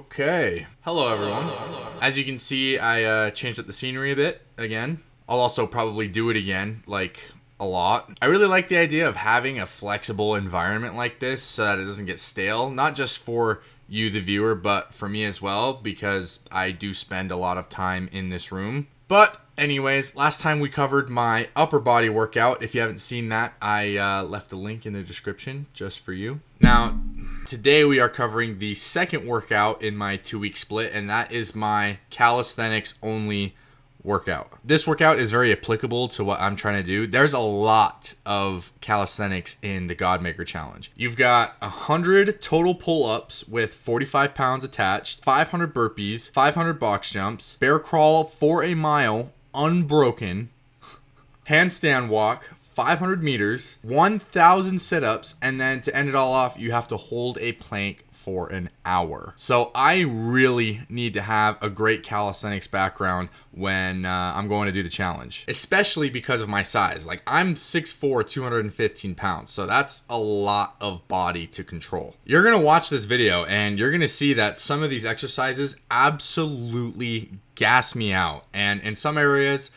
Okay. Hello, everyone. As you can see, I changed up the scenery a bit again. I'll also probably do it again, like a lot. I really like the idea of having a flexible environment like this so that it doesn't get stale, not just for you, the viewer, but for me as well, because I do spend a lot of time in this room. But anyways, last time we covered my upper body workout. If you haven't seen that, I left a link in the description just for you. Now, today we are covering the second workout in my 2-week split, and that is my calisthenics only workout. This workout is very applicable to what I'm trying to do. There's a lot of calisthenics in the Godmaker challenge. You've got 100 total pull-ups with 45 pounds attached, 500 burpees, 500 box jumps, bear crawl for a mile unbroken, handstand walk 500 meters, 1,000 sit-ups, and then to end it all off, you have to hold a plank for an hour. So I really need to have a great calisthenics background when I'm going to do the challenge, especially because of my size. Like, I'm 6'4", 215 pounds, so that's a lot of body to control. You're gonna watch this video and you're gonna see that some of these exercises absolutely gas me out, and in some areas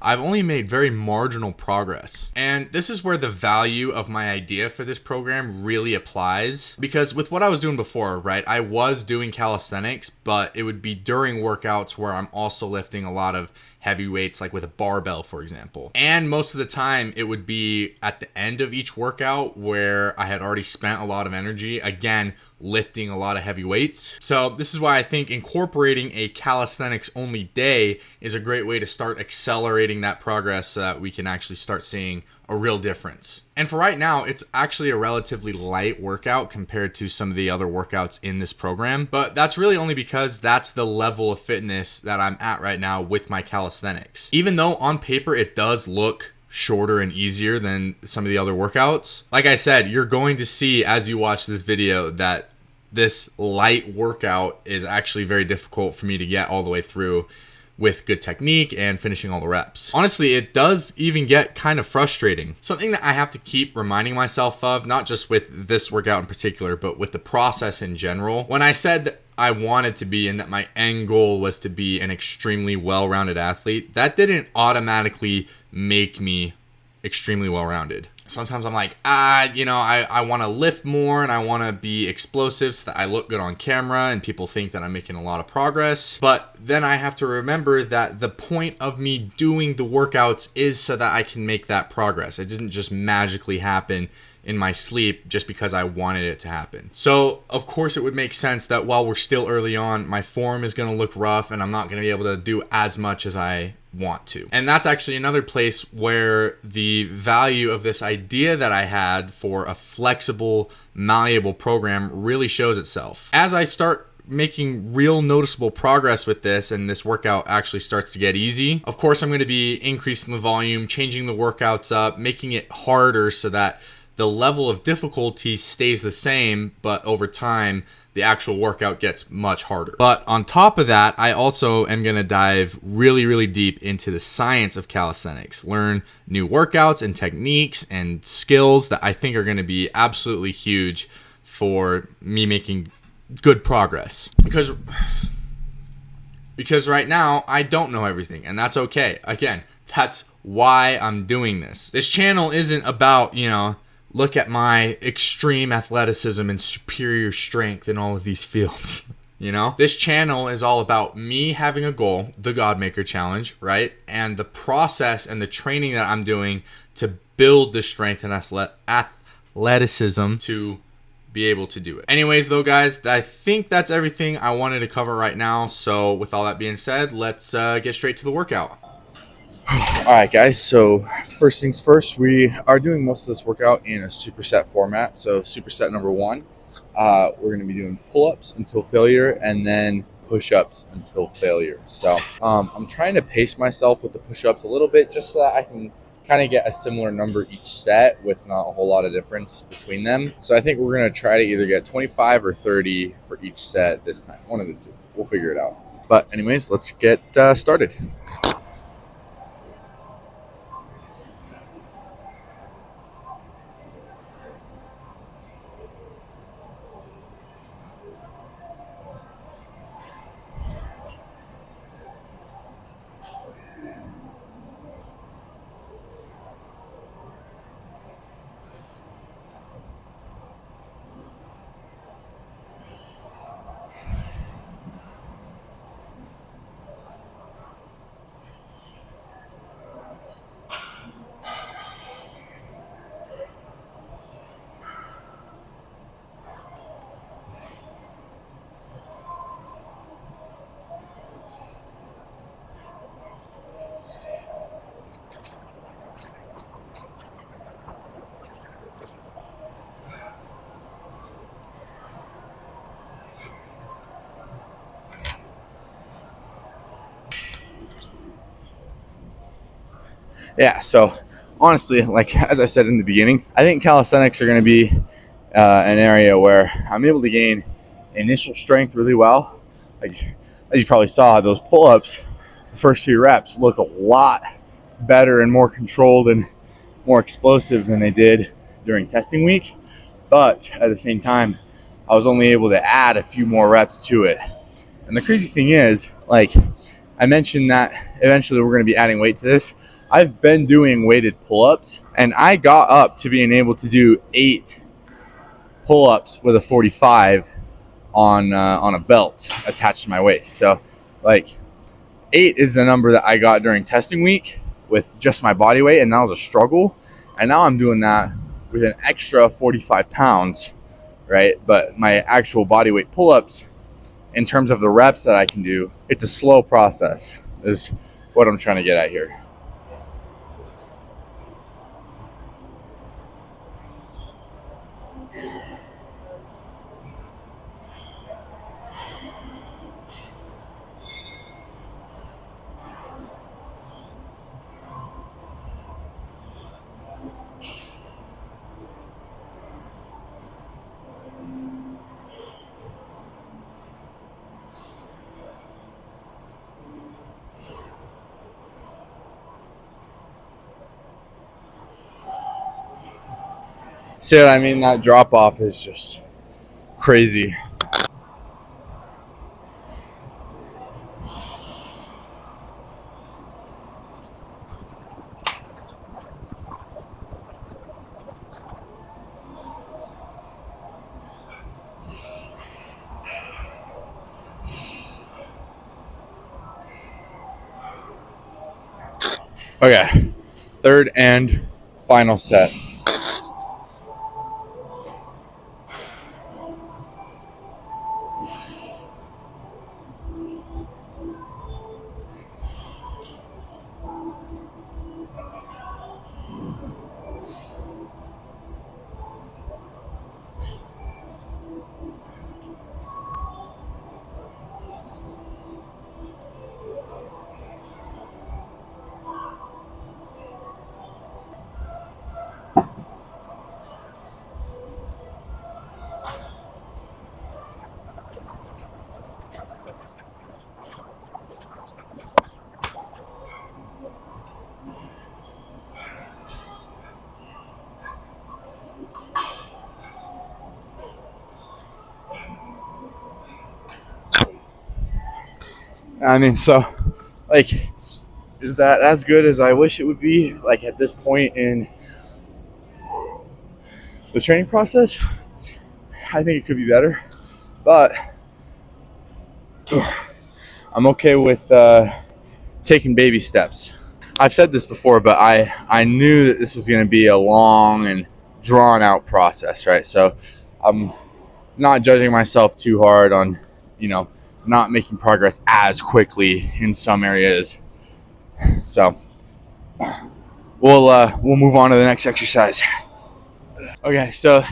I've only made very marginal progress. And this is where the value of my idea for this program really applies, because with what I was doing before, right, I was doing calisthenics, but it would be during workouts where I'm also lifting a lot of heavy weights, like with a barbell, for example. And most of the time it would be at the end of each workout where I had already spent a lot of energy, again, lifting a lot of heavy weights. So this is why I think incorporating a calisthenics only day is a great way to start accelerating that progress so that we can actually start seeing a real difference. And for right now, it's actually a relatively light workout compared to some of the other workouts in this program, but that's really only because that's the level of fitness that I'm at right now with my calisthenics. Even though on paper it does look shorter and easier than some of the other workouts, like I said, you're going to see as you watch this video that this light workout is actually very difficult for me to get all the way through with good technique and finishing all the reps. Honestly, it does even get kind of frustrating. Something that I have to keep reminding myself of, not just with this workout in particular, but with the process in general. When I said that I wanted to be and that my end goal was to be an extremely well-rounded athlete, that didn't automatically make me extremely well-rounded. Sometimes I'm like, I want to lift more and I want to be explosive so that I look good on camera and people think that I'm making a lot of progress. But then I have to remember that the point of me doing the workouts is so that I can make that progress. It didn't just magically happen in my sleep just because I wanted it to happen. So of course it would make sense that while we're still early on, my form is going to look rough and I'm not going to be able to do as much as I want to. And that's actually another place where the value of this idea that I had for a flexible, malleable program really shows itself. As I start making real noticeable progress with this and this workout actually starts to get easy, of course I'm going to be increasing the volume, changing the workouts up, making it harder so that the level of difficulty stays the same, but over time, the actual workout gets much harder. But on top of that, I also am going to dive really, really deep into the science of calisthenics, learn new workouts and techniques and skills that I think are going to be absolutely huge for me making good progress. Because right now, I don't know everything, and that's okay. Again, that's why I'm doing this. This channel isn't about, look at my extreme athleticism and superior strength in all of these fields. This channel is all about me having a goal, the Godmaker challenge, right? And the process and the training that I'm doing to build the strength and athleticism to be able to do it. Anyways, though, guys, I think that's everything I wanted to cover right now. So with all that being said, let's get straight to the workout. All right, guys, so first things first, we are doing most of this workout in a superset format. So superset number 1, we're going to be doing pull-ups until failure and then push-ups until failure. So I'm trying to pace myself with the push-ups a little bit just so that I can kind of get a similar number each set with not a whole lot of difference between them. So I think we're going to try to either get 25 or 30 for each set this time. One of the two. We'll figure it out. But anyways, let's get started. Yeah, so honestly, like as I said in the beginning, I think calisthenics are going to be an area where I'm able to gain initial strength really well. Like as you probably saw, those pull-ups, the first few reps look a lot better and more controlled and more explosive than they did during testing week. But at the same time, I was only able to add a few more reps to it. And the crazy thing is, like I mentioned that eventually we're going to be adding weight to this. I've been doing weighted pull-ups, and I got up to being able to do 8 pull-ups with a 45 on a belt attached to my waist. So, like 8 is the number that I got during testing week with just my body weight, and that was a struggle. And now I'm doing that with an extra 45 pounds, right? But my actual body weight pull-ups, in terms of the reps that I can do, it's a slow process, is what I'm trying to get at here. See what I mean? That drop off is just crazy. Okay, third and final set. I mean, so, like, is that as good as I wish it would be, like, at this point in the training process? I think it could be better, but I'm okay with taking baby steps. I've said this before, but I knew that this was going to be a long and drawn out process, right? So I'm not judging myself too hard on, you know, not making progress as quickly in some areas. So we'll move on to the next exercise. Okay, so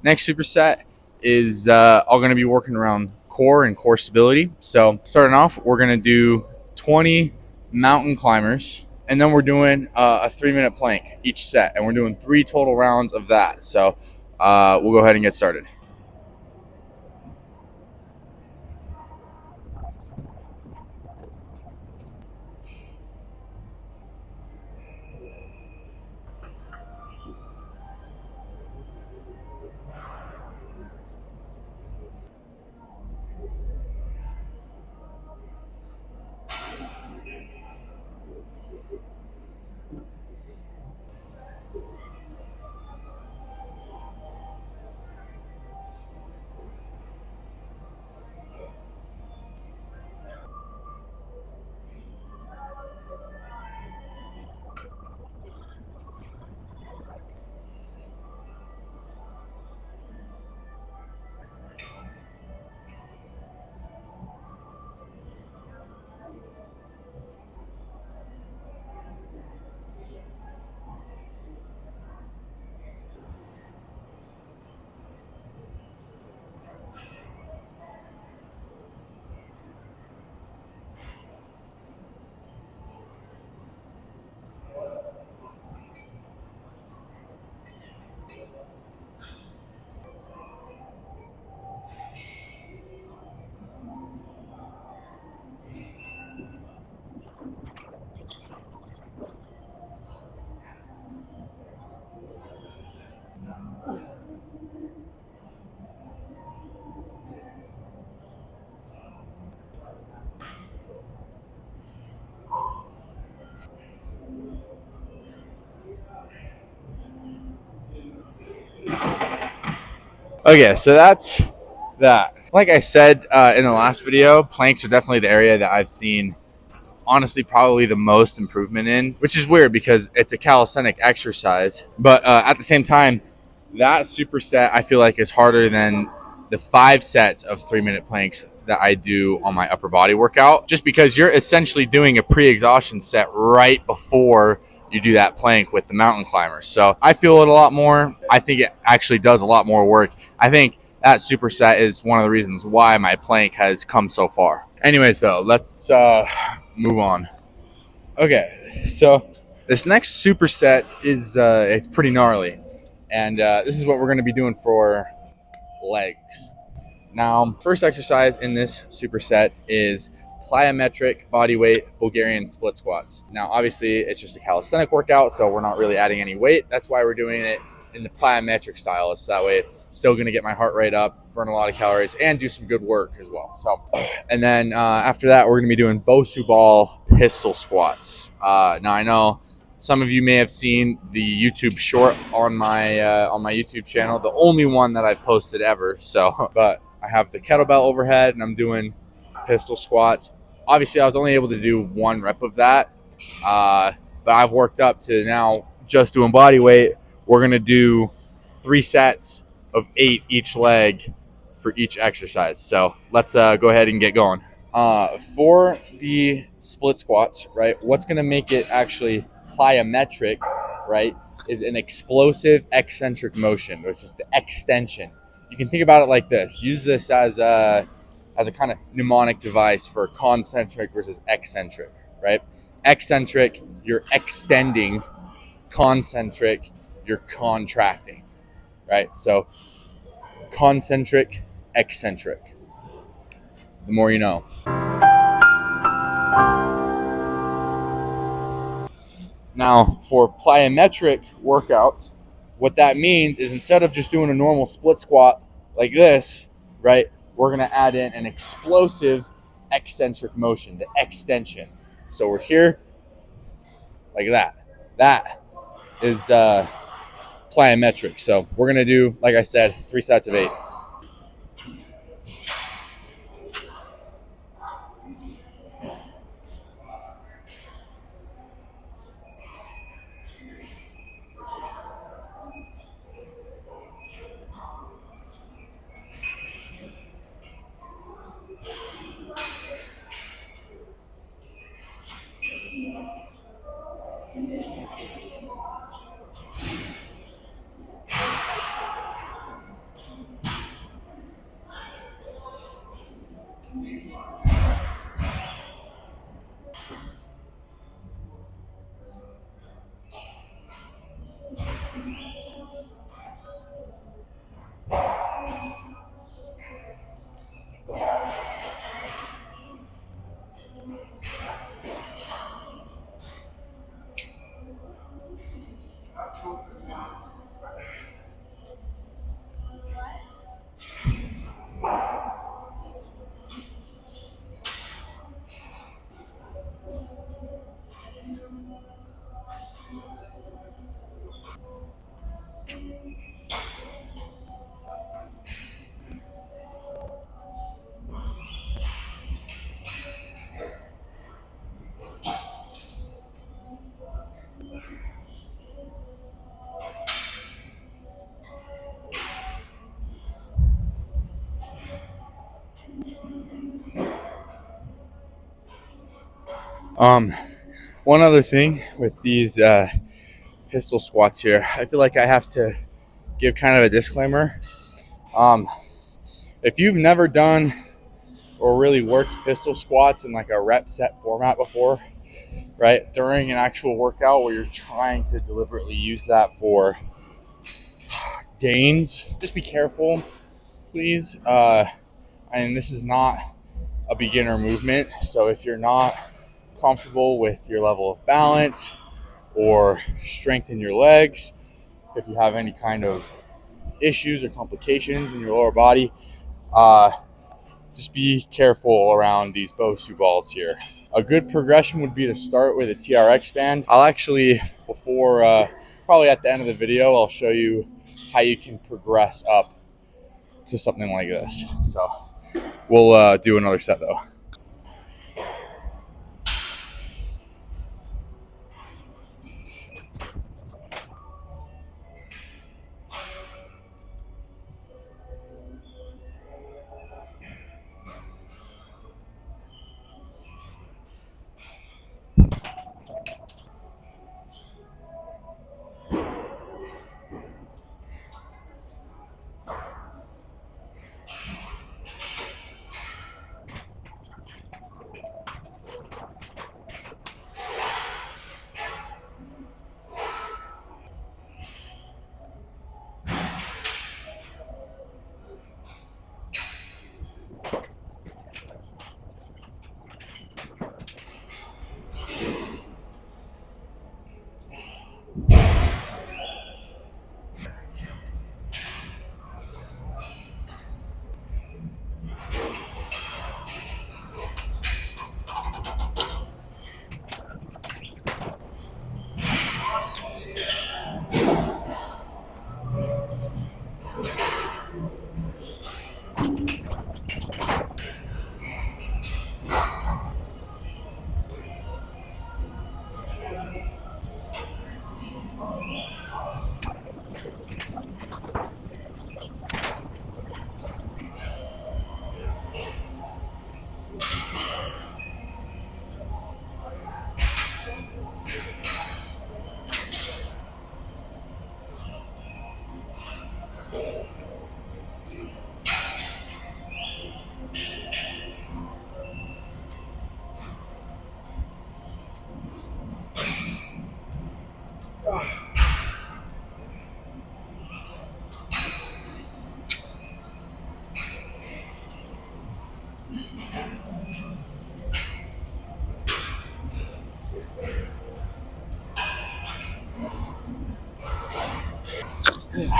next superset is all going to be working around core and core stability. So starting off, we're going to do 20 mountain climbers, and then we're doing a 3-minute plank each set, and we're doing 3 total rounds of that. So we'll go ahead and get started. Okay, so that's that. Like I said in the last video, planks are definitely the area that I've seen honestly probably the most improvement in, which is weird because it's a calisthenic exercise. But at the same time, that superset I feel like is harder than the 5 sets of 3-minute planks that I do on my upper body workout, just because you're essentially doing a pre-exhaustion set right before you do that plank with the mountain climbers. So I feel it a lot more. I think it actually does a lot more work. I think that superset is one of the reasons why my plank has come so far. Anyways, though, let's move on. Okay, so this next superset is it's pretty gnarly, and this is what we're going to be doing for legs. Now, first exercise in this superset is plyometric bodyweight Bulgarian split squats. Now, obviously, it's just a calisthenic workout, so we're not really adding any weight. That's why we're doing it in the plyometric style, so that way it's still going to get my heart rate up, burn a lot of calories, and do some good work as well. So, and then after that, we're going to be doing Bosu ball pistol squats. Now, I know some of you may have seen the YouTube short on my YouTube channel, the only one that I've posted ever. So, but I have the kettlebell overhead, and I'm doing pistol squats. Obviously, I was only able to do 1 rep of that, but I've worked up to now just doing body weight. We're going to do 3 sets of 8 each leg for each exercise. So let's go ahead and get going. For the split squats, right, what's going to make it actually plyometric, right, is an explosive eccentric motion, which is the extension. You can think about it like this. Use this as a kind of mnemonic device for concentric versus eccentric, right? Eccentric, you're extending. Concentric, you're contracting, right? So concentric, eccentric. The more you know. Now, for plyometric workouts, what that means is instead of just doing a normal split squat like this, right, we're going to add in an explosive eccentric motion, the extension. So we're here like that. That is plyometric. So we're going to do, like I said, 3 sets of 8. One other thing with these pistol squats here, I feel like I have to give kind of a disclaimer. If you've never done or really worked pistol squats in like a rep set format before, right, during an actual workout where you're trying to deliberately use that for gains, just be careful, please. And this is not a beginner movement, so if you're not comfortable with your level of balance or strength in your legs, if you have any kind of issues or complications in your lower body, just be careful around these Bosu balls here. A good progression would be to start with a TRX band. I'll actually, before, probably at the end of the video, I'll show you how you can progress up to something like this. So we'll do another set though.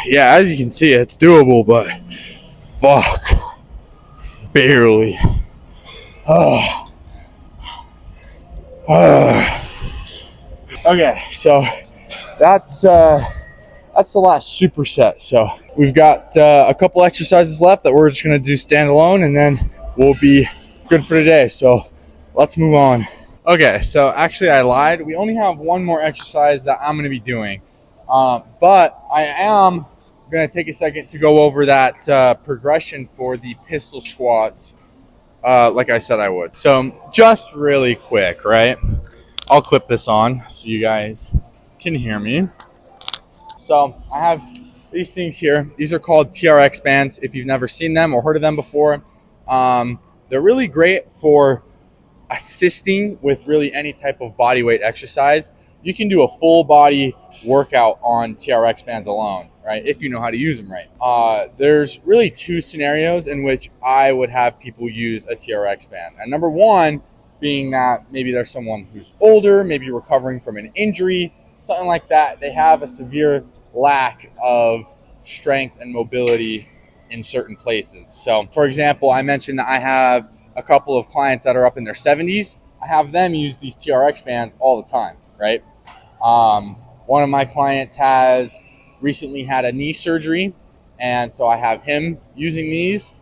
Yeah, as you can see, it's doable, but fuck, barely. Okay, so that's the last superset. So we've got a couple exercises left that we're just gonna do standalone, and then we'll be good for today. So let's move on. Okay, so actually I lied. We only have one more exercise that I'm gonna be doing, but I am gonna take a second to go over that progression for the pistol squats, like I said I would. So just really quick, right? I'll clip this on so you guys can hear me. So I have these things here. These are called TRX bands. If you've never seen them or heard of them before, they're really great for assisting with really any type of body weight exercise. You can do a full body workout on TRX bands alone, right? If you know how to use them right. There's really two scenarios in which I would have people use a TRX band. And number one being that maybe there's someone who's older, maybe recovering from an injury, something like that. They have a severe lack of strength and mobility in certain places. So for example, I mentioned that I have a couple of clients that are up in their 70s. I have them use these TRX bands all the time, right? One of my clients has recently had a knee surgery, and so I have him using these,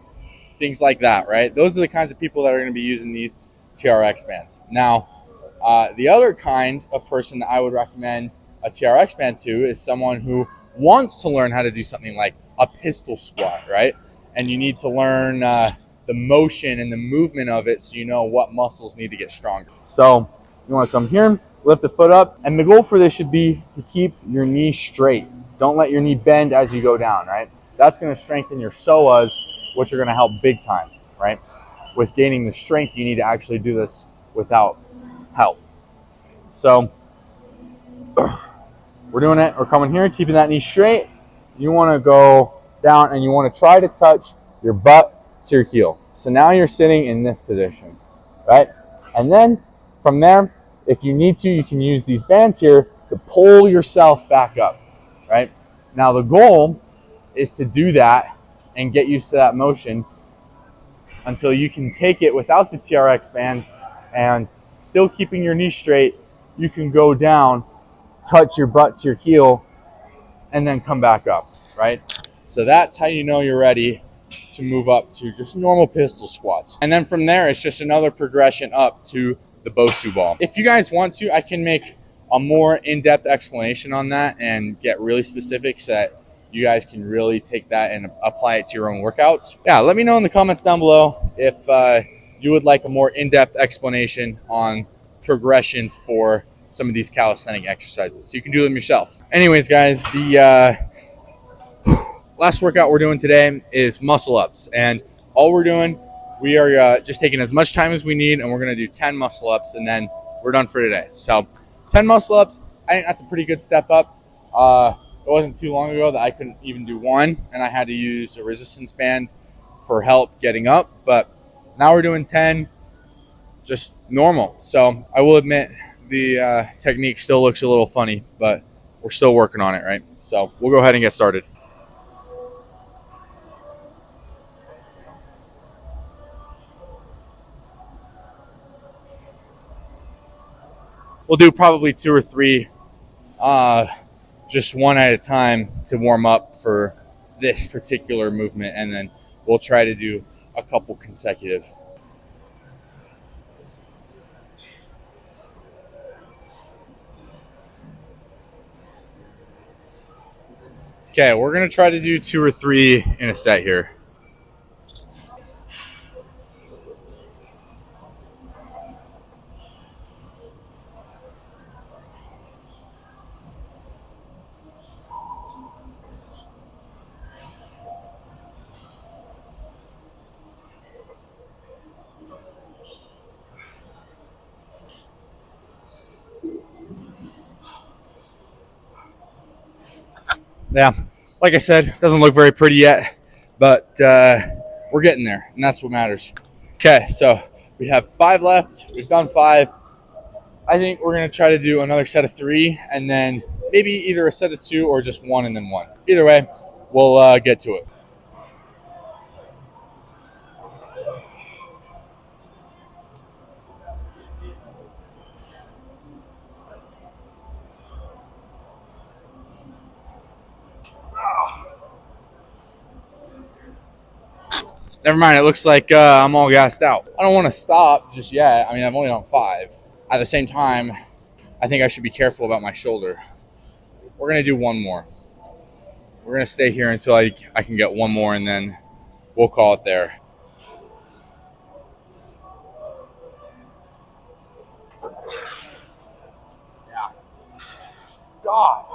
things like that, right? Those are the kinds of people that are going to be using these TRX bands. Now, the other kind of person that I would recommend a TRX band to is someone who wants to learn how to do something like a pistol squat, right? And you need to learn the motion and the movement of it so you know what muscles need to get stronger. So you want to come here, lift the foot up, and the goal for this should be to keep your knee straight. Don't let your knee bend as you go down, right? That's going to strengthen your psoas, which are going to help big time, right? With gaining the strength, you need to actually do this without help. So we're doing it. We're coming here, keeping that knee straight. You want to go down and you want to try to touch your butt to your heel. So now you're sitting in this position, right? And then from there, if you need to, you can use these bands here to pull yourself back up, right? Now the goal is to do that and get used to that motion until you can take it without the TRX bands and still keeping your knee straight. You can go down, touch your butt to your heel, and then come back up, right? So that's how you know you're ready to move up to just normal pistol squats. And then from there, it's just another progression up to the Bosu ball. If you guys want to, I can make a more in-depth explanation on that and get really specific so that you guys can really take that and apply it to your own workouts. Yeah, let me know in the comments down below if you would like a more in-depth explanation on progressions for some of these calisthenic exercises so you can do them yourself. Anyways, guys, the last workout we're doing today is muscle ups, and all we're doing, we are just taking as much time as we need, and we're going to do 10 muscle ups, and then we're done for today. So 10 muscle ups, I think that's a pretty good step up. It wasn't too long ago that I couldn't even do one, and I had to use a resistance band for help getting up, but now we're doing 10 just normal. So I will admit the technique still looks a little funny, but we're still working on it, right? So we'll go ahead and get started. We'll do probably 2 or 3, just one at a time to warm up for this particular movement, and then we'll try to do a couple consecutive. Okay, we're going to try to do 2 or 3 in a set here. Yeah, like I said, doesn't look very pretty yet, but we're getting there, and that's what matters. Okay, so we have 5 left. We've done 5. I think we're going to try to do another set of 3, and then maybe either a set of 2 or just 1 and then 1. Either way, we'll get to it. Never mind, it looks like I'm all gassed out. I don't want to stop just yet. I mean, I've only done 5. At the same time, I think I should be careful about my shoulder. We're going to do 1 more. We're going to stay here until I can get 1 more, and then we'll call it there. Yeah. God.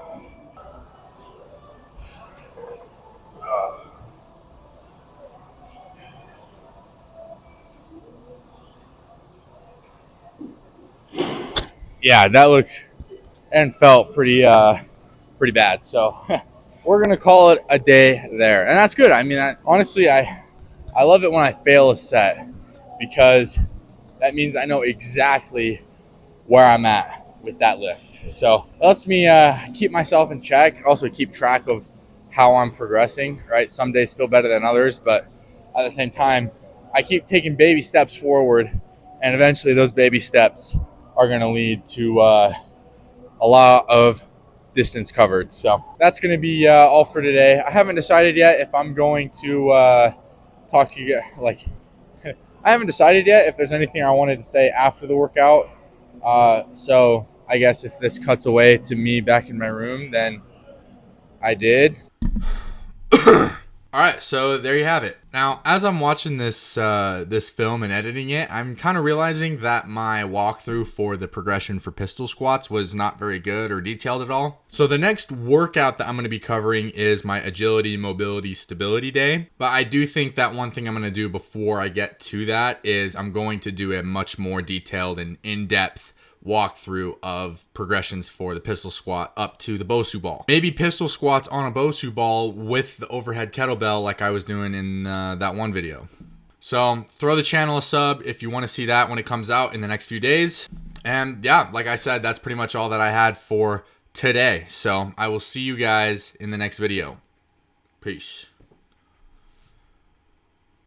Yeah, that looked and felt pretty bad. So we're gonna call it a day there, and that's good. I mean, honestly, I love it when I fail a set because that means I know exactly where I'm at with that lift. So it lets me keep myself in check, also keep track of how I'm progressing. Right, some days feel better than others, but at the same time, I keep taking baby steps forward, and eventually those baby steps are going to lead to a lot of distance covered. So that's going to be all for today. I haven't decided yet if I'm going to talk to you guys. I haven't decided yet if there's anything I wanted to say after the workout. So I guess if this cuts away to me back in my room, then I did. All right, so there you have it. Now, as I'm watching this this film and editing it, I'm kind of realizing that my walkthrough for the progression for pistol squats was not very good or detailed at all. So the next workout that I'm going to be covering is my agility, mobility, stability day. But I do think that one thing I'm going to do before I get to that is I'm going to do a much more detailed and in-depth walkthrough of progressions for the pistol squat up to the Bosu ball. Maybe pistol squats on a Bosu ball with the overhead kettlebell like I was doing in that one video. So throw the channel a sub if you want to see that when it comes out in the next few days. And yeah, like I said, that's pretty much all that I had for today. So I will see you guys in the next video. Peace.